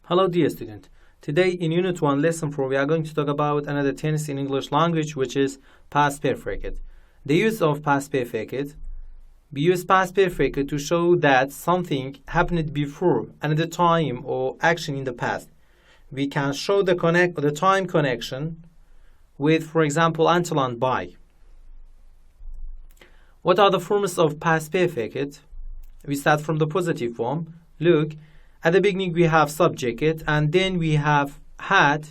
Hello dear student. Today in Unit 1 Lesson 4 we are going to talk about another tense in English language, which is past perfect. The use of past perfect. We use past perfect to show that something happened before another time or action in the past. We can show the time connection with, for example, until and by. What are the forms of past perfect? We start from the positive form. Look, at the beginning we have subject and then we have had.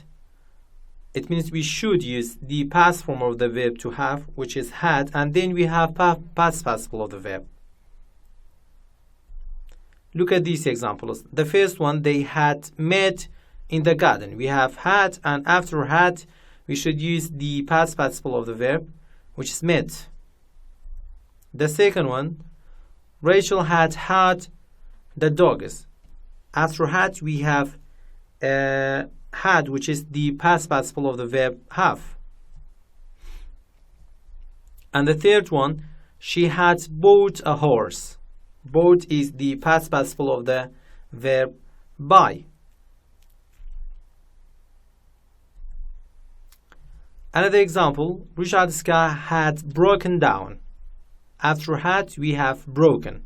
It means we should use the past form of the verb to have, which is had, and then we have past participle of the verb. Look at these examples. The first one, they had met in the garden. We have had, and after had we should use the past participle of the verb, which is met. The second one, Rachel had the dogs. After had we have had, which is the past participle of the verb have. And the third one, she had bought a horse. Bought is the past participle of the verb buy. Another example, Richard's car had broken down. After had we have broken.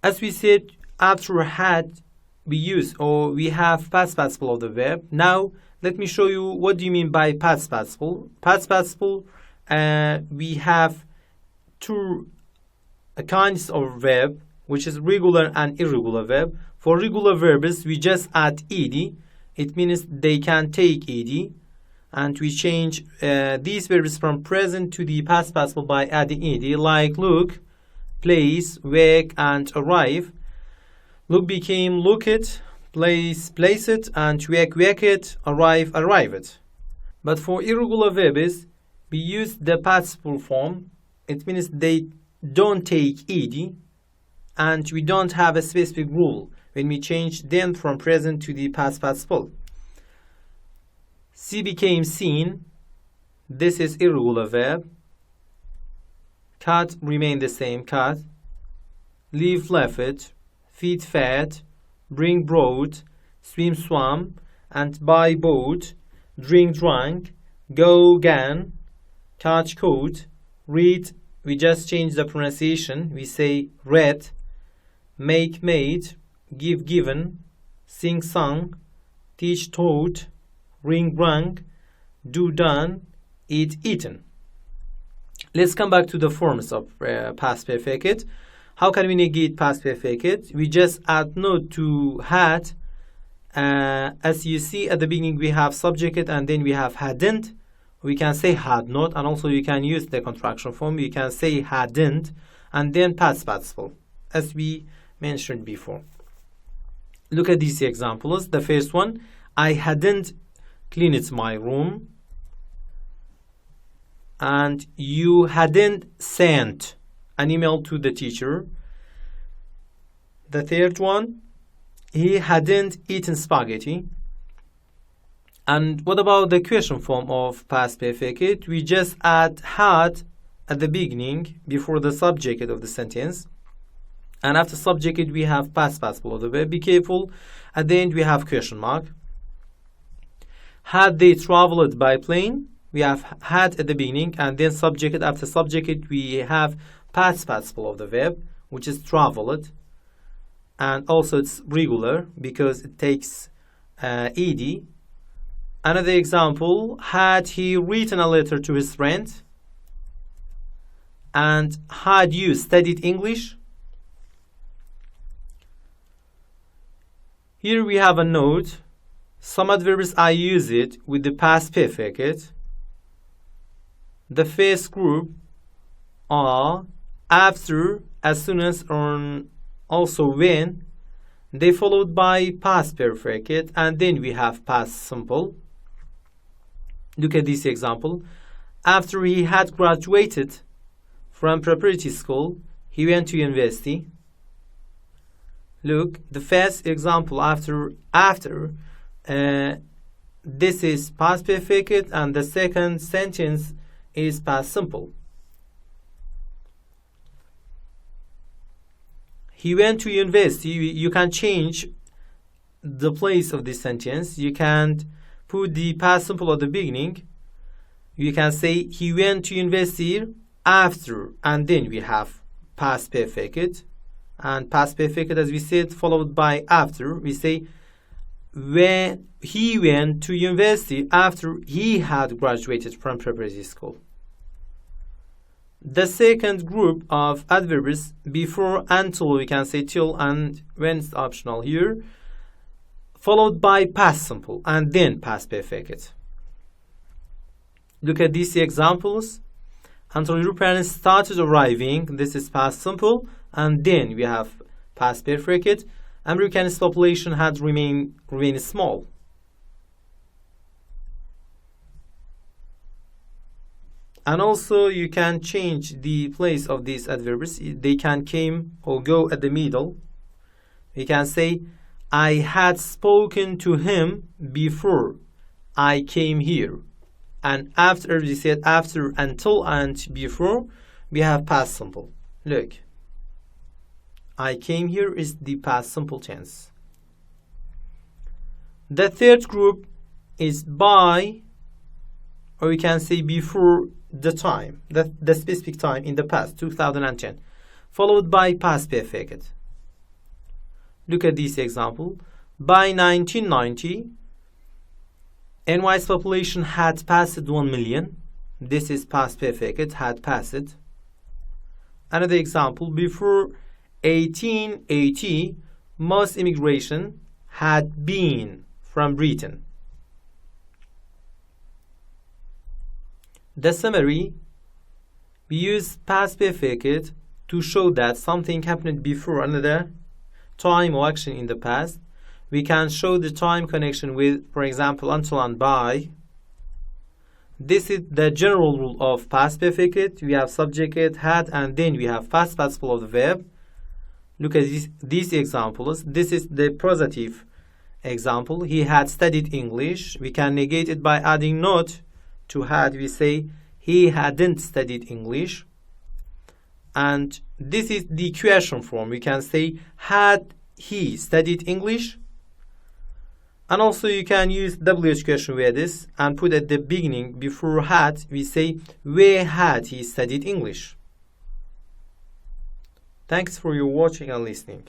As we said, after had we have past participle of the verb. Now let me show you what do you mean by past participle. Past participle, we have two kinds of verb, which is regular and irregular verb. For regular verbs we just add ed. It means they can take ed, and we change these verbs from present to the past participle by adding ed, like look, place, work, and arrive. Look became look it, place it, and work it, arrive it. But for irregular verbs, we use the participle form. It means they don't take ed, and we don't have a specific rule when we change them from present to the past participle. See became seen. This is irregular verb. Cut remain the same, cut. Leave left, feed fed, bring brought, swim swam, and buy bought, drink drank, go gan, catch caught, read, we just change the pronunciation, we say read, make made, give given, sing sung, teach taught, ring rang, do done, eat eaten. Let's come back to the forms of past perfect. How can we negate past perfect? We just add not to had. As you see at the beginning we have subject and then we have hadn't. We can say had not, and also you can use the contraction form. You can say hadn't and then past participle, as we mentioned before. Look at these examples. The first one, I hadn't cleaned my room. And you hadn't sent an email to the teacher. The third one, he hadn't eaten spaghetti. And what about the question form of past perfect? We just add had at the beginning before the subject of the sentence. And after subject we have past participle of the verb. Be careful. At the end we have question mark. Had they traveled by plane? We have had at the beginning, and then subject. After subject we have past participle of the verb, which is traveled, and also it's regular because it takes ed. Another example, had he written a letter to his friend? And had you studied English? Here we have a note. Some adverbs I use it with the past perfect. The first group are after, as soon as, or also when. They followed by past perfect, and then we have past simple. Look at this example. After he had graduated from preparatory school, he went to university. Look, the first example after this is past perfect, and the second sentence is past simple. He went to university. You can change the place of this sentence. You can put the past simple at the beginning. You can say he went to university after, and then we have past perfect. And past perfect, as we said, followed by after. We say when he went to university after he had graduated from preparatory school. The second group of adverbs, before, until, we can say till, and when it's optional here, followed by past simple and then past perfect. Look at these examples. Until your parents started arriving, this is past simple, and then we have past perfect. America's population had remained small. And also you can change the place of these adverbs. They can came or go at the middle. We can say I had spoken to him before I came here. And after, we said after, until, and before, we have past simple. Look, I came here is the past simple tense. The third group is by, or we can say before the time, the specific time in the past, 2010, followed by past perfect. Look at this example. By 1990, NY's population had passed 1 million. This is past perfect, had passed. Another example, before 1880, most immigration had been from Britain. The summary, we use past perfect to show that something happened before another time or action in the past. We can show the time connection with, for example, until and by. This is the general rule of past perfect. We have subject, had, and then we have past participle of the verb. Look at these examples. This is the positive example. He had studied English. We can negate it by adding not to had. We say he hadn't studied English. And this is the question form. We can say had he studied English. And also you can use WH question with this and put at the beginning before had. We say where had he studied English. Thanks for your watching and listening.